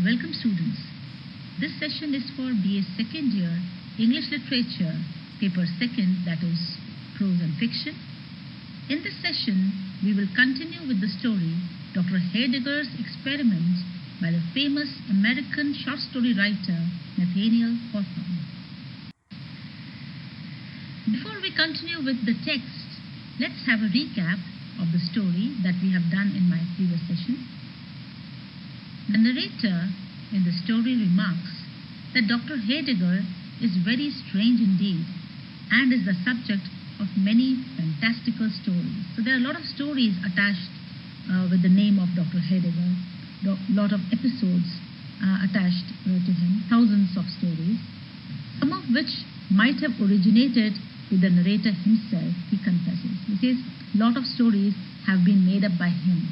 Welcome students. This session is for BA second year English Literature, paper 2nd, that is Prose and Fiction. In this session, we will continue with the story Dr. Heidegger's Experiment by the famous American short story writer Nathaniel Hawthorne. Before we continue with the text, let's have a recap of the story that we have done in my previous session. The narrator in the story remarks that Dr. Heidegger is very strange indeed and is the subject of many fantastical stories. So there are a lot of stories attached with the name of Dr. Heidegger, a lot of episodes attached to him, thousands of stories, some of which might have originated with the narrator himself, he confesses. He says a lot of stories have been made up by him.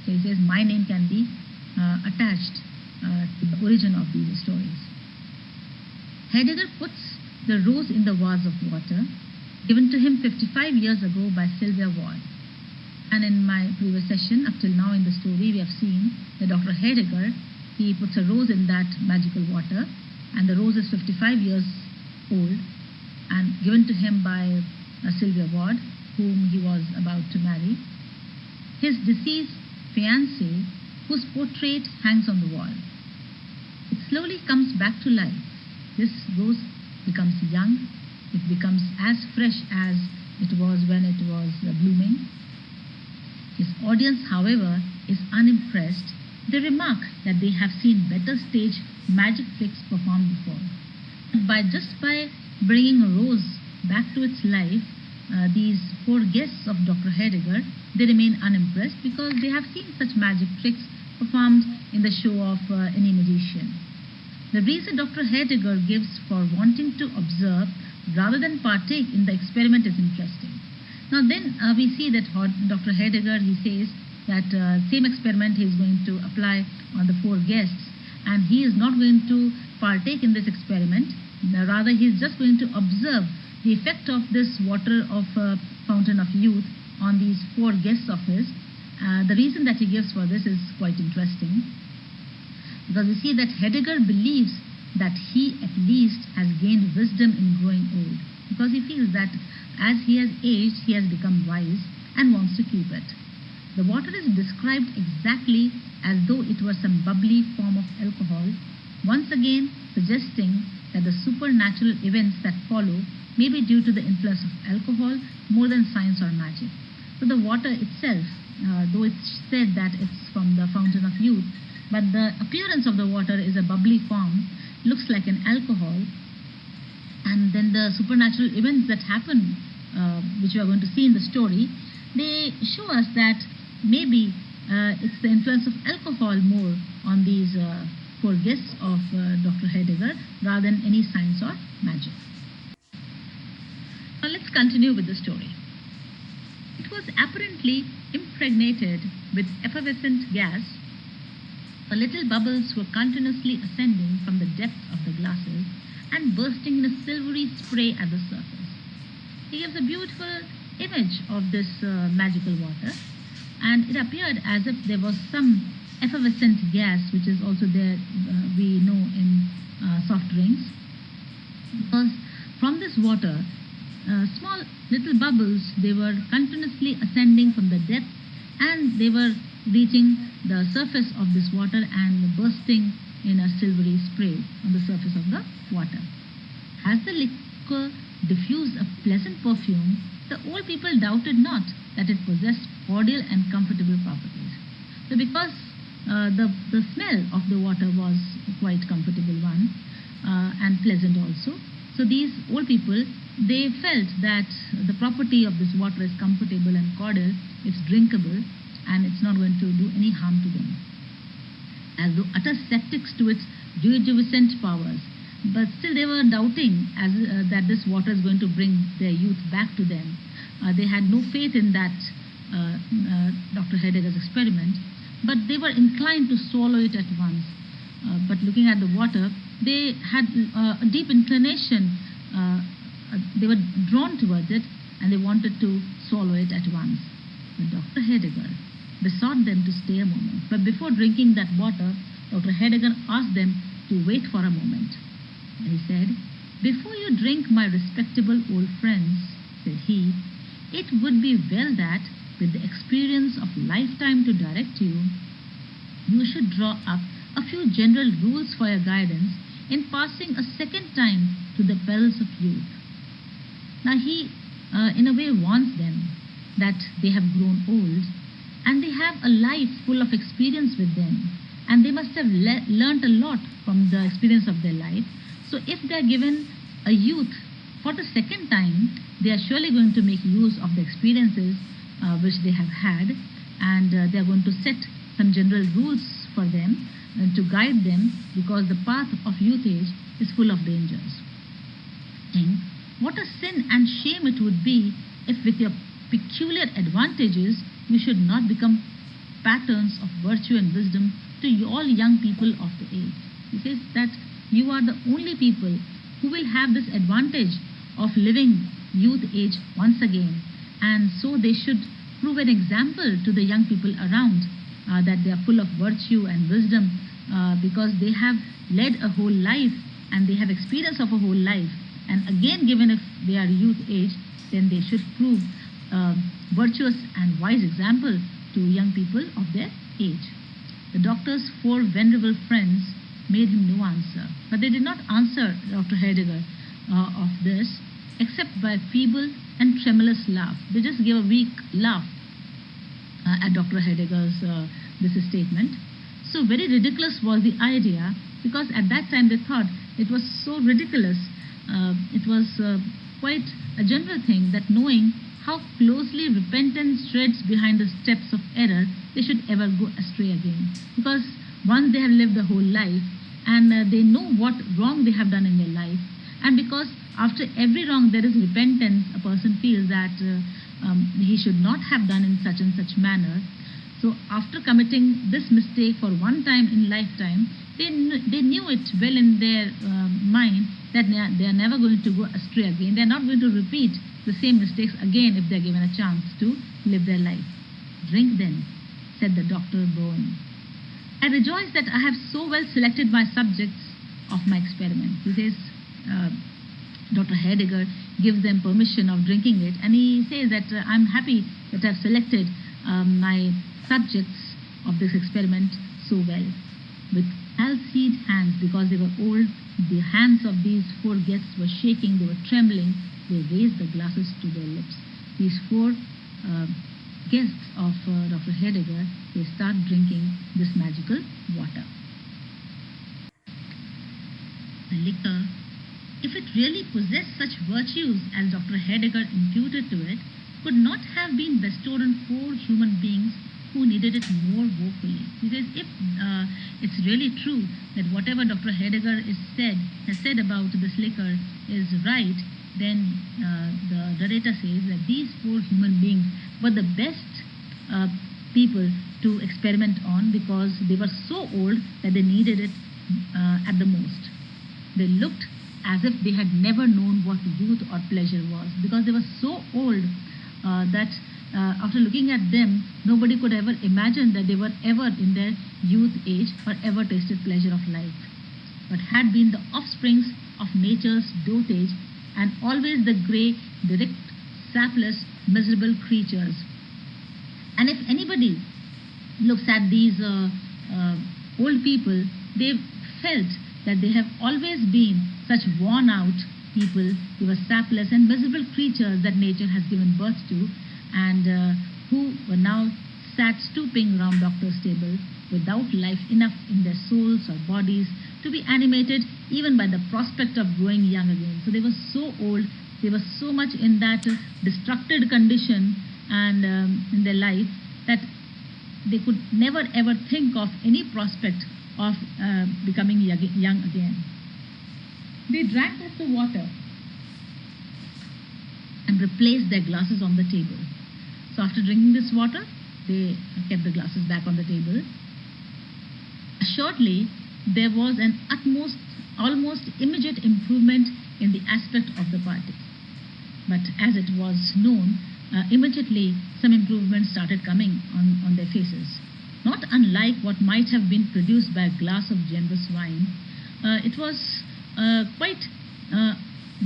So he says my name can be attached to the origin of these stories. Heidegger puts the rose in the vase of water given to him 55 years ago by Sylvia Ward. And in my previous session, up till now in the story, we have seen that Dr. Heidegger, he puts a rose in that magical water, and the rose is 55 years old and given to him by Sylvia Ward, whom he was about to marry. His deceased fiancée, whose portrait hangs on the wall. It slowly comes back to life. This rose becomes young. It becomes as fresh as it was when it was blooming. His audience, however, is unimpressed. They remark that they have seen better stage magic tricks performed before. Just by bringing a rose back to its life, these 4 guests of Dr. Heidegger, they remain unimpressed because they have seen such magic tricks performed in the show of any magician. The reason Dr. Heidegger gives for wanting to observe rather than partake in the experiment is interesting. Now then we see that Dr. Heidegger, he says that same experiment he is going to apply on the 4 guests, and he is not going to partake in this experiment. Rather, he is just going to observe the effect of this water of fountain of youth on these 4 guests of his. The reason that he gives for this is quite interesting, because we see that Heidegger believes that he at least has gained wisdom in growing old, because he feels that as he has aged, he has become wise and wants to keep it. The water is described exactly as though it were some bubbly form of alcohol, once again suggesting that the supernatural events that follow may be due to the influence of alcohol more than science or magic. So the water itself, though it's said that it's from the fountain of youth, but the appearance of the water is a bubbly form, looks like an alcohol, and then the supernatural events that happen, which we are going to see in the story, they show us that maybe it's the influence of alcohol more on these 4 guests of Dr. Heidegger rather than any science or magic. Now let's continue with the story. It was apparently impregnated with effervescent gas. The little bubbles were continuously ascending from the depths of the glasses and bursting in a silvery spray at the surface. He gives a beautiful image of this magical water, and it appeared as if there was some effervescent gas, which is also there, we know, in soft drinks. Because from this water, small little bubbles, they were continuously ascending from the depth, and they were reaching the surface of this water and bursting in a silvery spray on the surface of the water. As the liquor diffused a pleasant perfume, the old people doubted not that it possessed cordial and comfortable properties. So because the smell of the water was quite comfortable one and pleasant also, so these old people, they felt that the property of this water is comfortable and cordial, it's drinkable, and it's not going to do any harm to them. As though utter skeptics to its rejuvenescent powers, but still they were doubting that this water is going to bring their youth back to them. They had no faith in that Dr. Heidegger's experiment, but they were inclined to swallow it at once. But looking at the water, they had a deep inclination. They were drawn towards it, and they wanted to swallow it at once. But Dr. Heidegger besought them to stay a moment. But before drinking that water, Dr. Heidegger asked them to wait for a moment. And he said, "Before you drink, my respectable old friends," said he, "it would be well that, with the experience of lifetime to direct you, you should draw up a few general rules for your guidance in passing a second time to the perils of youth." Now he, in a way, warns them that they have grown old and they have a life full of experience with them, and they must have learnt a lot from the experience of their life. So if they are given a youth for the second time, they are surely going to make use of the experiences which they have had, and they are going to set some general rules for them to guide them, because the path of youth age is full of dangers. And what a sin and shame it would be if, with your peculiar advantages, you should not become patterns of virtue and wisdom to all young people of the age. He says that you are the only people who will have this advantage of living youth age once again, and so they should prove an example to the young people around, that they are full of virtue and wisdom, because they have led a whole life and they have experience of a whole life. And again, given if they are youth age, then they should prove virtuous and wise example to young people of their age. The doctor's four venerable friends made him no answer, but they did not answer Dr. Heidegger of this, except by a feeble and tremulous laugh. They just gave a weak laugh at Dr. Heidegger's this statement. So very ridiculous was the idea, because at that time they thought it was so ridiculous. It was quite a general thing that, knowing how closely repentance treads behind the steps of error, they should ever go astray again. Because once they have lived the whole life, and they know what wrong they have done in their life, and because after every wrong there is repentance, a person feels that he should not have done in such and such manner. So after committing this mistake for one time in lifetime, they knew it well in their mind that they are never going to go astray again. They are not going to repeat the same mistakes again if they are given a chance to live their life. "Drink then," said the doctor, bowing. "I rejoice that I have so well selected my subjects of my experiment." He says, Dr. Heidegger gives them permission of drinking it, and he says that I'm happy that I've selected my subjects of this experiment so well. With palsied hands, because they were old, the hands of these four guests were shaking, they were trembling, they raised the glasses to their lips. These four guests of Dr. Heidegger, they start drinking this magical water. The liquor, if it really possessed such virtues as Dr. Heidegger imputed to it, could not have been bestowed on four human beings who needed it more woefully. He says, if it's really true that whatever Dr. Heidegger has said about this liquor is right, then the narrator says that these four human beings were the best people to experiment on, because they were so old that they needed it at the most. They looked as if they had never known what youth or pleasure was, because they were so old that after looking at them, nobody could ever imagine that they were ever in their youth age or ever tasted pleasure of life, but had been the offsprings of nature's dotage, and always the grey, direct, sapless, miserable creatures. And if anybody looks at these old people, they felt that they have always been such worn out people. They were sapless and miserable creatures that nature has given birth to, and who were now sat stooping round doctor's table without life enough in their souls or bodies to be animated even by the prospect of growing young again. So they were so old, they were so much in that destructed condition and in their life, that they could never ever think of any prospect of becoming young again. They drank up the water and replaced their glasses on the table. So after drinking this water, they kept the glasses back on the table. Shortly, there was an almost immediate improvement in the aspect of the party. But as it was known, immediately some improvements started coming on their faces. not unlike what might have been produced by a glass of generous wine. It was quite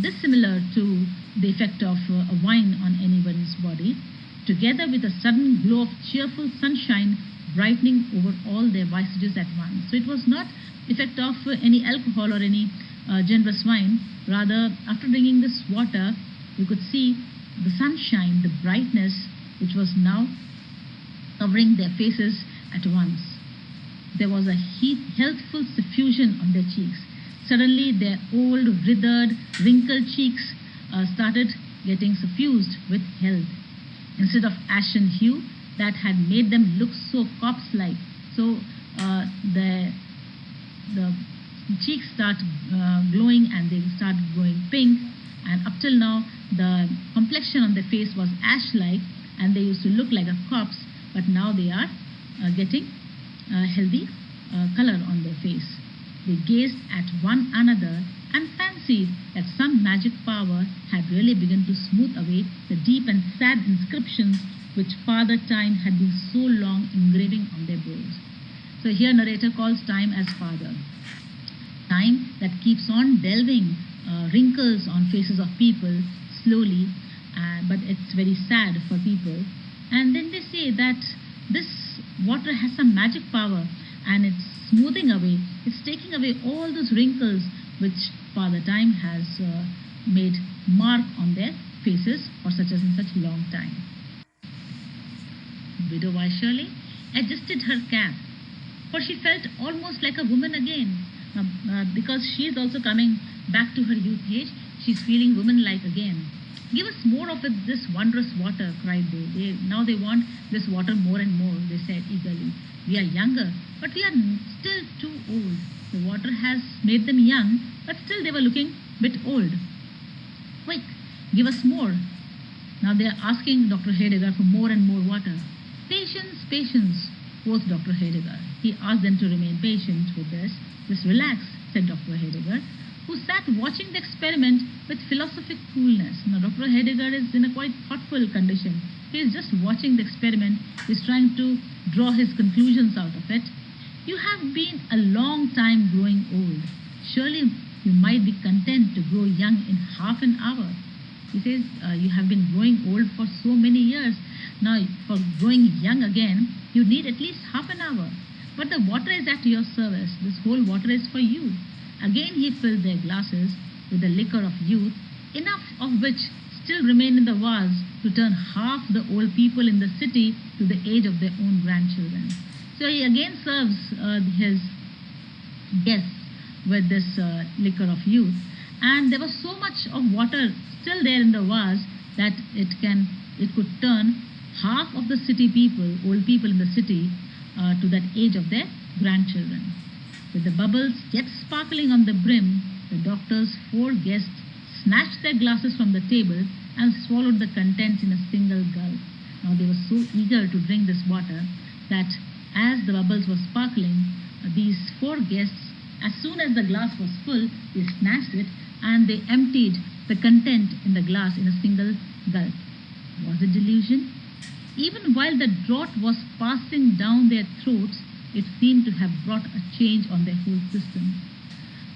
dissimilar to the effect of a wine on anyone's body, together with a sudden glow of cheerful sunshine brightening over all their visages at once. So it was not effect of any alcohol or any generous wine. Rather, after drinking this water, you could see the sunshine, the brightness, which was now covering their faces at once. There was a healthful suffusion on their cheeks. Suddenly, their old, withered, wrinkled cheeks started getting suffused with health. Instead of ashen hue that had made them look so corpse-like, so the cheeks start glowing and they start growing pink, and up till now the complexion on their face was ash-like and they used to look like a corpse, but now they are getting healthy color on their face. They gazed at one another and fancied that some magic power had really begun to smooth away the deep and sad inscriptions which Father Time had been so long engraving on their brows. So here narrator calls time as father. Time that keeps on delving wrinkles on faces of people slowly, but it's very sad for people. And then they say that this water has some magic power and it's smoothing away, it's taking away all those wrinkles which Father Time has made mark on their faces for such and such long time. Widow Shirley adjusted her cap, for she felt almost like a woman again. Because she is also coming back to her youth age, she's feeling woman-like again. Give us more of it, this wondrous water, cried they. Now they want this water more and more, they said eagerly. We are younger, but we are still too old. The water has made them young, but still they were looking a bit old. Quick, give us more. Now they are asking Dr. Heidegger for more and more water. Patience, patience, quoth Dr. Heidegger. He asked them to remain patient with this. Just relax, said Dr. Heidegger, who sat watching the experiment with philosophic coolness. Now Dr. Heidegger is in a quite thoughtful condition. He is just watching the experiment. He is trying to draw his conclusions out of it. You have been a long time growing old. Surely you might be content to grow young in half an hour. He says, you have been growing old for so many years. Now, for growing young again, you need at least half an hour. But the water is at your service. This whole water is for you. Again he filled their glasses with the liquor of youth, enough of which still remained in the vase to turn half the old people in the city to the age of their own grandchildren. So he again serves his guests with this liquor of youth. And there was so much of water still there in the vase that it could turn half of the city people, old people in the city, to that age of their grandchildren. With the bubbles yet sparkling on the brim, the doctor's 4 guests snatched their glasses from the table and swallowed the contents in a single gulp. Now they were so eager to drink this water that as the bubbles were sparkling, these 4 guests, as soon as the glass was full, they snatched it and they emptied the content in the glass in a single gulp. Was it delusion? Even while the draught was passing down their throats, it seemed to have brought a change on their whole system.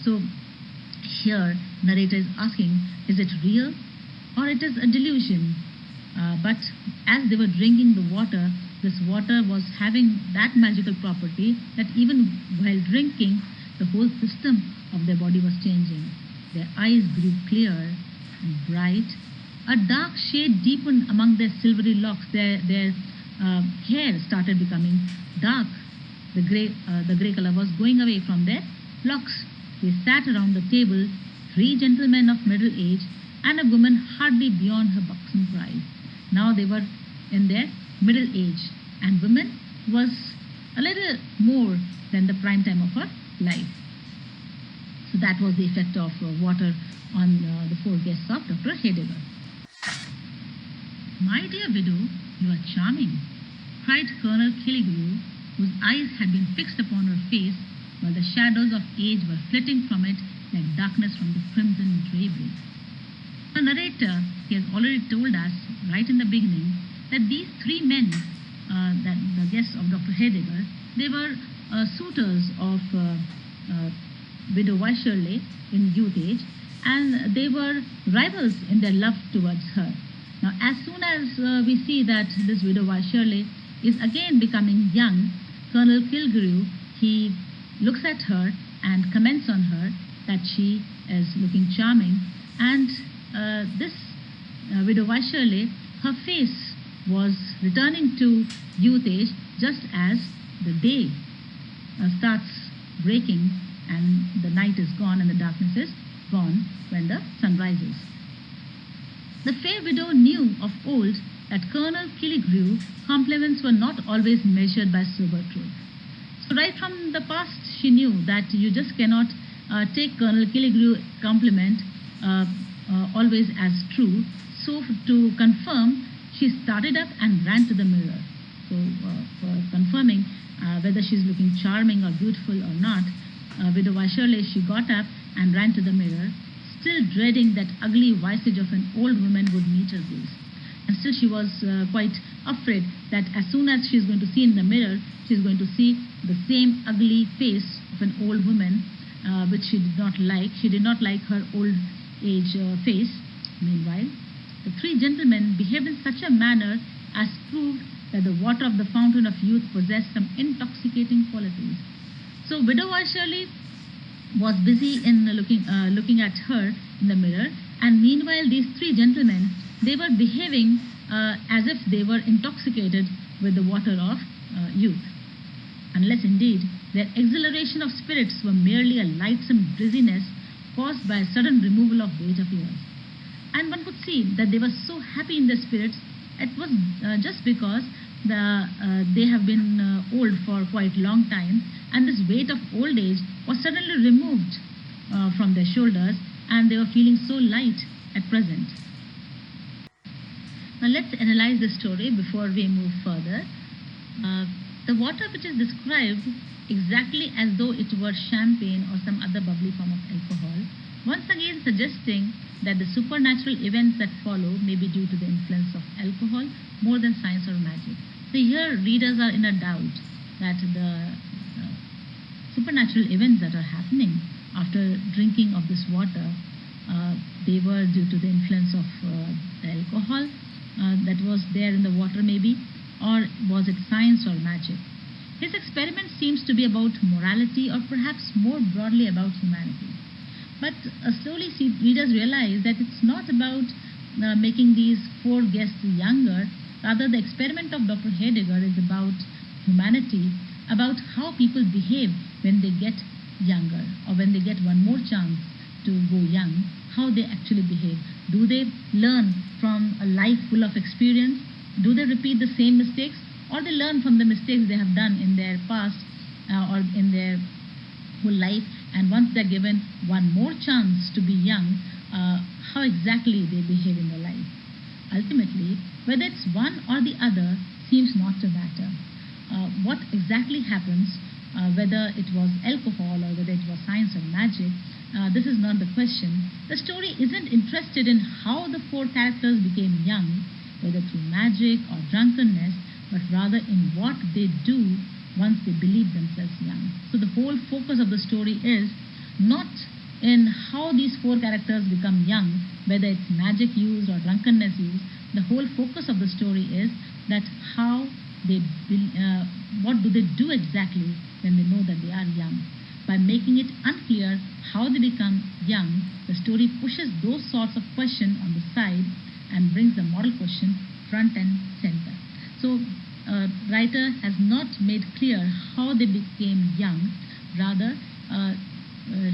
So here, narrator is asking, is it real or it is a delusion? But as they were drinking the water, this water was having that magical property that even while drinking, the whole system of their body was changing. Their eyes grew clear and bright. A dark shade deepened among their silvery locks. Their hair started becoming dark. The grey color was going away from their locks. They sat around the table, 3 gentlemen of middle age and a woman hardly beyond her buxom pride. Now they were in their middle age, and woman was a little more than the prime time of her life. So that was the effect of water on the 4 guests of Dr. Heidegger. My dear widow, you are charming, cried Colonel Killigrew, whose eyes had been fixed upon her face, while the shadows of age were flitting from it like darkness from the crimson drapery. The narrator, he has already told us right in the beginning that these 3 men that the guests of Dr. Heidegger, they were suitors of widow Weischerle in youth age, and they were rivals in their love towards her. Now, as soon as we see that this widow Weischerle is again becoming young, Colonel Killigrew, he looks at her and comments on her that she is looking charming, and this widow Weischerle, her face was returning to youth age just as the day starts breaking and the night is gone and the darkness is gone when the sun rises. The fair widow knew of old that Colonel Killigrew compliments were not always measured by sober truth. So right from the past she knew that you just cannot take Colonel Killigrew compliment always as true. So to confirm, she started up and ran to the mirror. So for confirming whether she's looking charming or beautiful or not, widow Weischerle, she got up and ran to the mirror, still dreading that ugly visage of an old woman would meet her gaze. And still she was quite afraid that as soon as she's going to see in the mirror, she's going to see the same ugly face of an old woman, which she did not like. She did not like her old age face. Meanwhile, the three gentlemen behaved in such a manner as proved that the water of the fountain of youth possessed some intoxicating qualities. So widow Weischerle was busy in looking at her in the mirror, and meanwhile these three gentlemen, they were behaving as if they were intoxicated with the water of youth, unless indeed their exhilaration of spirits were merely a lightsome dizziness caused by a sudden removal of weight of years. And one could see that they were so happy in their spirits. It was just because they have been old for quite a long time, and this weight of old age was suddenly removed from their shoulders, and they were feeling so light at present. Now let's analyze the story before we move further. The water which is described exactly as though it were champagne or some other bubbly form of alcohol, once again suggesting that the supernatural events that follow may be due to the influence of alcohol more than science or magic. So here readers are in a doubt that the supernatural events that are happening after drinking of this water, they were due to the influence of the alcohol that was there in the water maybe, or was it science or magic? His experiment seems to be about morality, or perhaps more broadly about humanity. But slowly readers realize that it's not about making these four guests younger. Rather, the experiment of Dr. Heidegger is about humanity, about how people behave when they get younger, or when they get one more chance to go young, how they actually behave. Do they learn from a life full of experience? Do they repeat the same mistakes? Or they learn from the mistakes they have done in their past or in their whole life, and once they're given one more chance to be young, how exactly they behave in their life. Ultimately, whether it's one or the other seems not to matter. What exactly happens, whether it was alcohol or whether it was science or magic, this is not the question. The story isn't interested in how the four characters became young, whether through magic or drunkenness, but rather in what they do once they believe themselves young. So the whole focus of the story is not in how these four characters become young, whether it's magic used or drunkenness used. The whole focus of the story is that what do they do exactly when they know that they are young. By making it unclear how they become young, the story pushes those sorts of questions on the side and brings the moral question front and center. So writer has not made clear how they became young. Rather,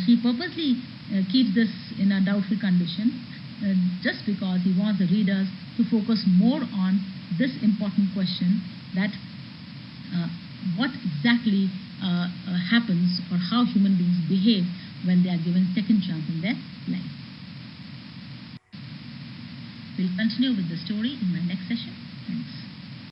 he purposely keeps this in a doubtful condition just because he wants the readers to focus more on this important question, that what exactly happens, or how human beings behave when they are given second chance in their life. We'll continue with the story in my next session. Thanks.